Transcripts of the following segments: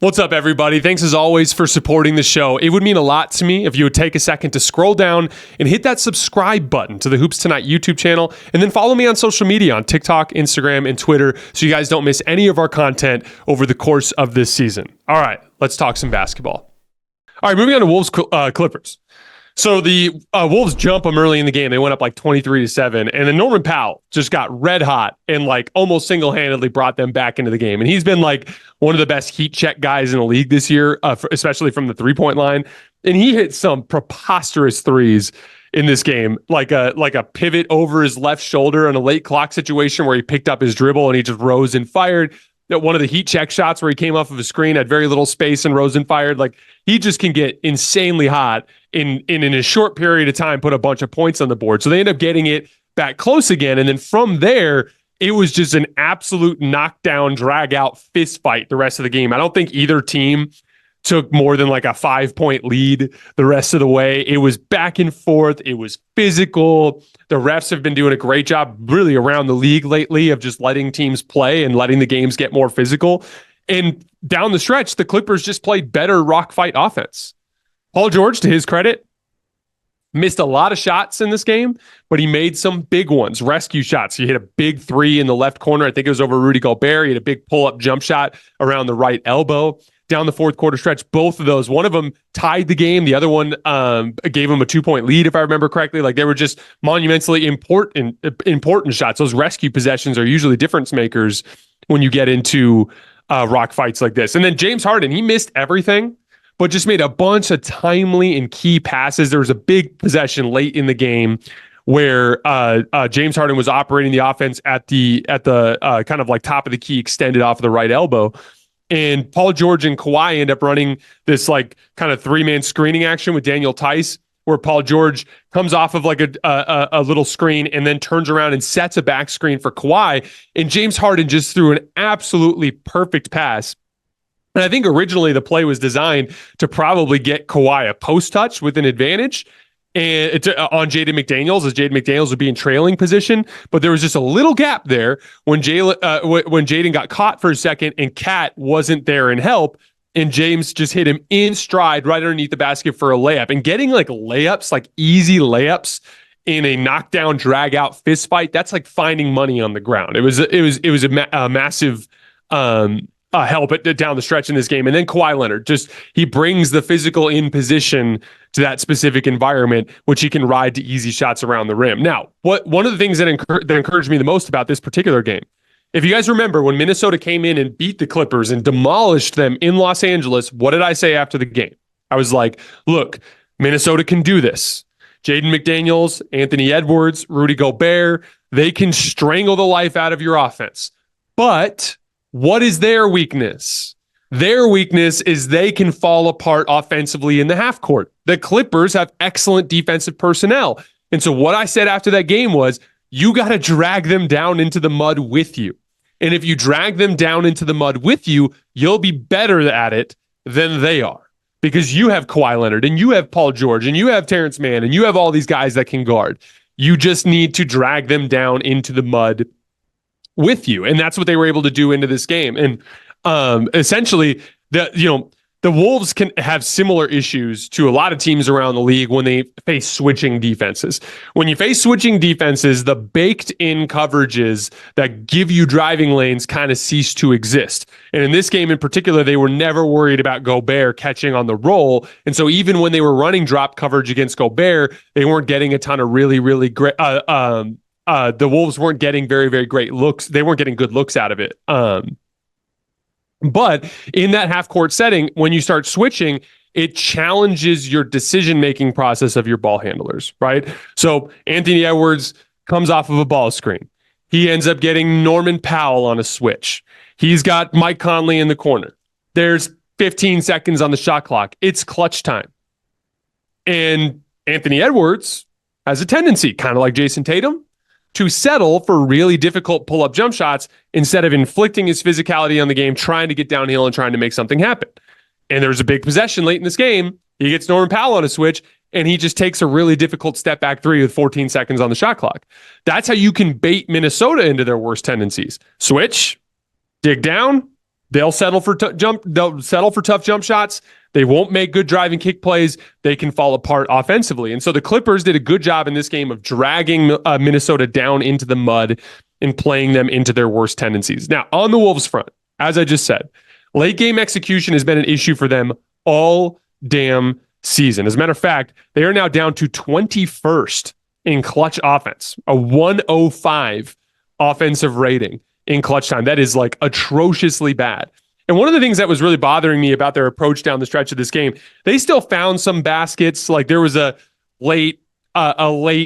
What's up, everybody? Thanks as always for supporting the show. It would mean a lot to me if you would take a second to scroll down and hit that subscribe button to the Hoops Tonight YouTube channel, and then follow me on social media on TikTok, Instagram, and Twitter so you guys don't miss any of our content over the course of this season. All right, let's talk some basketball. All right, moving on to Wolves Clippers. So the Wolves jump them early in the game. They went up like 23-7, and then Norman Powell just got red hot and like almost single-handedly brought them back into the game. And he's been like one of the best heat check guys in the league this year, especially from the three-point line. And he hit some preposterous threes in this game, like a pivot over his left shoulder in a late clock situation where he picked up his dribble and he just rose and fired. One of the heat check shots where he came off of a screen, had very little space and rose and fired. Like, he just can get insanely hot in a short period of time, put a bunch of points on the board. So they end up getting it back close again. And then from there, it was just an absolute knockdown, drag out fist fight the rest of the game. I don't think either team took more than like a 5-point lead the rest of the way. It was back and forth. It was physical. The refs have been doing a great job really around the league lately of just letting teams play and letting the games get more physical. And down the stretch, the Clippers just played better rock fight offense. Paul George, to his credit, missed a lot of shots in this game, but he made some big ones, rescue shots. He hit a big three in the left corner. I think it was over Rudy Gobert. He had a big pull-up jump shot around the right elbow down the fourth quarter stretch. Both of those, one of them tied the game. The other one gave him a 2-point lead, if I remember correctly. Like, they were just monumentally important shots. Those rescue possessions are usually difference makers when you get into rock fights like this. And then James Harden, he missed everything, but just made a bunch of timely and key passes. There was a big possession late in the game where James Harden was operating the offense at the kind of like top of the key, extended off of the right elbow. And Paul George and Kawhi end up running this like kind of 3-man screening action with Daniel Tice, where Paul George comes off of like a little screen and then turns around and sets a back screen for Kawhi. And James Harden just threw an absolutely perfect pass. And I think originally the play was designed to probably get Kawhi a post touch with an advantage and on Jaden McDaniels, as Jaden McDaniels would be in trailing position. But there was just a little gap there when Jaden got caught for a second and Cat wasn't there in help. And James just hit him in stride right underneath the basket for a layup. And getting like layups, like easy layups in a knockdown, drag out fist fight, that's like finding money on the ground. It was a massive help down the stretch in this game. And then Kawhi Leonard, he brings the physical in position to that specific environment, which he can ride to easy shots around the rim. Now, one of the things that encouraged me the most about this particular game, if you guys remember when Minnesota came in and beat the Clippers and demolished them in Los Angeles, what did I say after the game? I was like, look, Minnesota can do this. Jaden McDaniels, Anthony Edwards, Rudy Gobert, they can strangle the life out of your offense. But what is their weakness? Their weakness is they can fall apart offensively in the half court. The Clippers have excellent defensive personnel. And so what I said after that game was, you got to drag them down into the mud with you. And if you drag them down into the mud with you, you'll be better at it than they are. Because you have Kawhi Leonard and you have Paul George and you have Terrence Mann and you have all these guys that can guard. You just need to drag them down into the mud with you. And that's what they were able to do into this game. And essentially, the Wolves can have similar issues to a lot of teams around the league when they face switching defenses. When you face switching defenses, the baked-in coverages that give you driving lanes kind of cease to exist. And in this game in particular, they were never worried about Gobert catching on the roll. And so even when they were running drop coverage against Gobert, they weren't getting a ton of really, really great... the Wolves weren't getting very, very great looks. They weren't getting good looks out of it. But in that half-court setting, when you start switching, it challenges your decision-making process of your ball handlers, right? So Anthony Edwards comes off of a ball screen. He ends up getting Norman Powell on a switch. He's got Mike Conley in the corner. There's 15 seconds on the shot clock. It's clutch time. And Anthony Edwards has a tendency, kind of like Jason Tatum, to settle for really difficult pull-up jump shots instead of inflicting his physicality on the game, trying to get downhill and trying to make something happen. And there was a big possession late in this game. He gets Norman Powell on a switch, and he just takes a really difficult step back three with 14 seconds on the shot clock. That's how you can bait Minnesota into their worst tendencies. Switch, dig down, They'll settle for tough jump shots. They won't make good driving kick plays. They can fall apart offensively. And so the Clippers did a good job in this game of dragging Minnesota down into the mud and playing them into their worst tendencies. Now, on the Wolves front, as I just said, late game execution has been an issue for them all damn season. As a matter of fact, they are now down to 21st in clutch offense, a 105 offensive rating in clutch time. That is like atrociously bad. And one of the things that was really bothering me about their approach down the stretch of this game, they still found some baskets. Like there was a late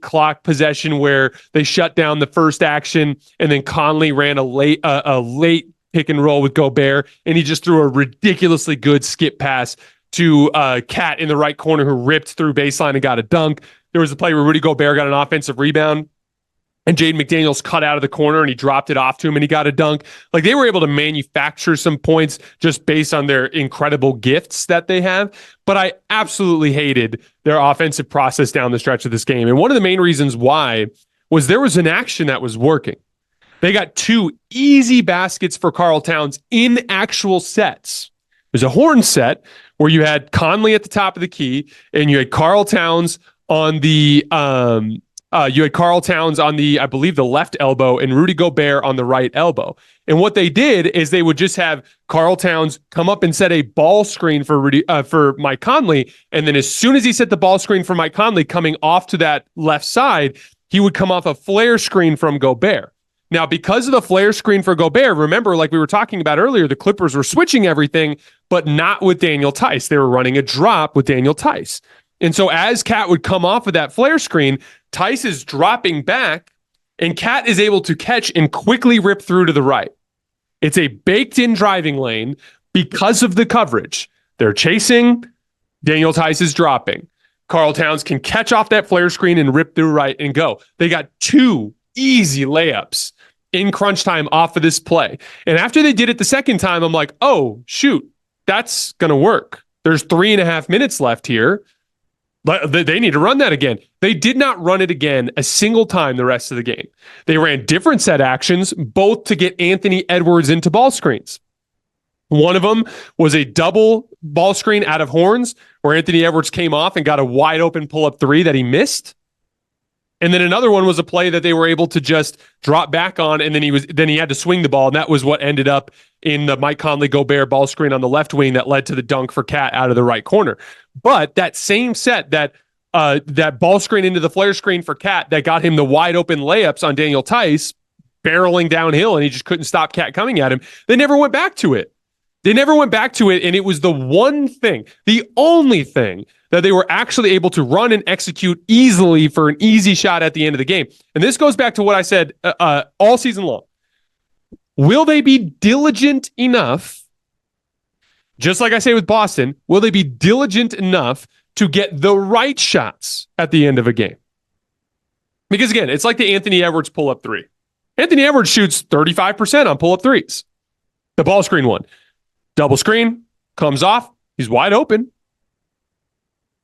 clock possession where they shut down the first action, and then Conley ran a late pick and roll with Gobert, and he just threw a ridiculously good skip pass to Cat in the right corner, who ripped through baseline and got a dunk. There was a play where Rudy Gobert got an offensive rebound, and Jaden McDaniels cut out of the corner and he dropped it off to him and he got a dunk. Like they were able to manufacture some points just based on their incredible gifts that they have. But I absolutely hated their offensive process down the stretch of this game. And one of the main reasons why was there was an action that was working. They got 2 easy baskets for Karl Towns in actual sets. There's a horn set where you had Conley at the top of the key and you had Karl Towns on the I believe, the left elbow, and Rudy Gobert on the right elbow. And what they did is they would just have Karl Towns come up and set a ball screen for Mike Conley. And then as soon as he set the ball screen for Mike Conley coming off to that left side, he would come off a flare screen from Gobert. Now, because of the flare screen for Gobert, remember, like we were talking about earlier, the Clippers were switching everything, but not with Daniel Tice. They were running a drop with Daniel Tice. And so as Cat would come off of that flare screen, Tice is dropping back, and Cat is able to catch and quickly rip through to the right. It's a baked-in driving lane because of the coverage. They're chasing, Daniel Tice is dropping. Karl Towns can catch off that flare screen and rip through right and go. They got 2 easy layups in crunch time off of this play. And after they did it the second time, I'm like, oh, shoot, that's going to work. There's 3.5 minutes left here. They need to run that again. They did not run it again a single time the rest of the game. They ran different set actions, both to get Anthony Edwards into ball screens. One of them was a double ball screen out of horns where Anthony Edwards came off and got a wide open pull-up 3 that he missed. And then another one was a play that they were able to just drop back on, and then he had to swing the ball, and that was what ended up in the Mike Conley Gobert ball screen on the left wing that led to the dunk for Cat out of the right corner. But that same set, that ball screen into the flare screen for Cat that got him the wide open layups on Daniel Tice, barreling downhill, and he just couldn't stop Cat coming at him. They never went back to it. And it was the one thing, the only thing that they were actually able to run and execute easily for an easy shot at the end of the game. And this goes back to what I said all season long. Will they be diligent enough, just like I say with Boston, will they be diligent enough to get the right shots at the end of a game? Because again, it's like the Anthony Edwards pull-up 3. Anthony Edwards shoots 35% on pull-up 3s. The ball screen one. Double screen, comes off, he's wide open.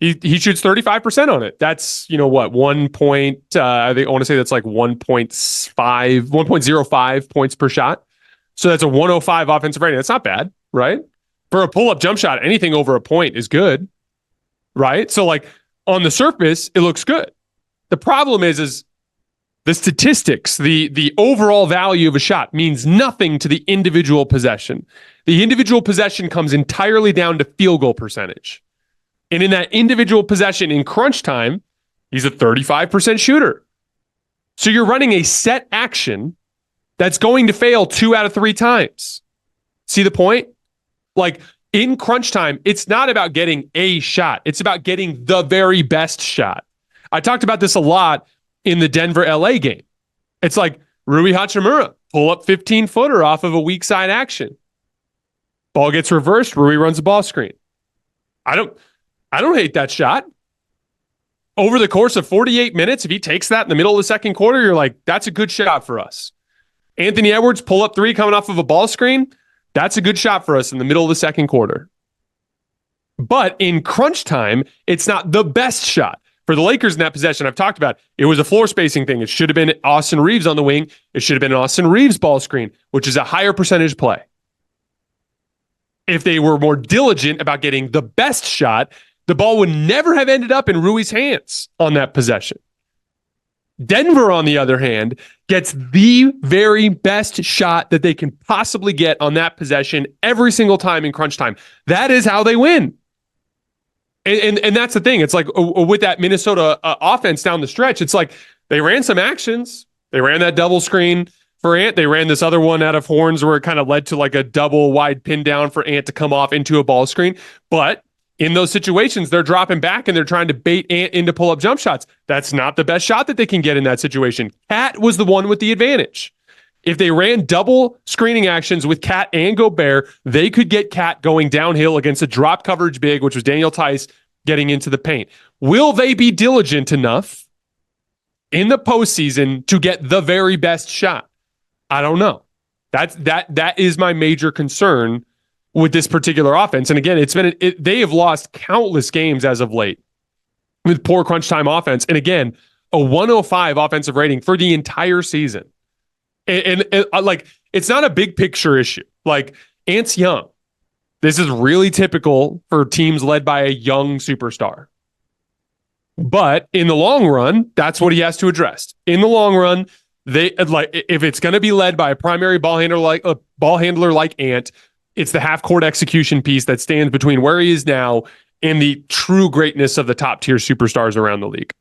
He shoots 35% on it. That's, what, 1 point, I want to say that's like 1.05 points per shot. So that's a 105 offensive rating. That's not bad, right? For a pull-up jump shot, anything over a point is good, right? So like on the surface, it looks good. The problem is the statistics, the overall value of a shot means nothing to the individual possession. The individual possession comes entirely down to field goal percentage. And in that individual possession in crunch time, he's a 35% shooter. So you're running a set action that's going to fail 2 out of 3 times. See the point? Like in crunch time, it's not about getting a shot. It's about getting the very best shot. I talked about this a lot in the Denver-LA game. It's like Rui Hachimura, pull up 15-footer off of a weak side action. Ball gets reversed, Rui runs a ball screen. I don't hate that shot. Over the course of 48 minutes, if he takes that in the middle of the second quarter, you're like, that's a good shot for us. Anthony Edwards, pull up 3 coming off of a ball screen. That's a good shot for us in the middle of the second quarter. But in crunch time, it's not the best shot. For the Lakers in that possession, I've talked about, it was a floor spacing thing. It should have been Austin Reeves on the wing. It should have been an Austin Reeves ball screen, which is a higher percentage play. If they were more diligent about getting the best shot, the ball would never have ended up in Rui's hands on that possession. Denver, on the other hand, gets the very best shot that they can possibly get on that possession every single time in crunch time. That is how they win. And that's the thing. It's like with that Minnesota offense down the stretch, it's like they ran some actions. They ran that double screen for Ant. They ran this other one out of horns where it kind of led to like a double wide pin down for Ant to come off into a ball screen. But in those situations, they're dropping back and they're trying to bait Ant into pull-up jump shots. That's not the best shot that they can get in that situation. Cat was the one with the advantage. If they ran double screening actions with Cat and Gobert, they could get Cat going downhill against a drop coverage big, which was Daniel Tice getting into the paint. Will they be diligent enough in the postseason to get the very best shot? I don't know. That is my major concern with this particular offense. And again, they have lost countless games as of late with poor crunch time offense. And again, a 105 offensive rating for the entire season. And like, it's not a big picture issue. Like, Ant's young. This is really typical for teams led by a young superstar. But in the long run, that's what he has to address. In the long run, they like if it's going to be led by a primary ball handler like Ant, it's the half court execution piece that stands between where he is now and the true greatness of the top tier superstars around the league.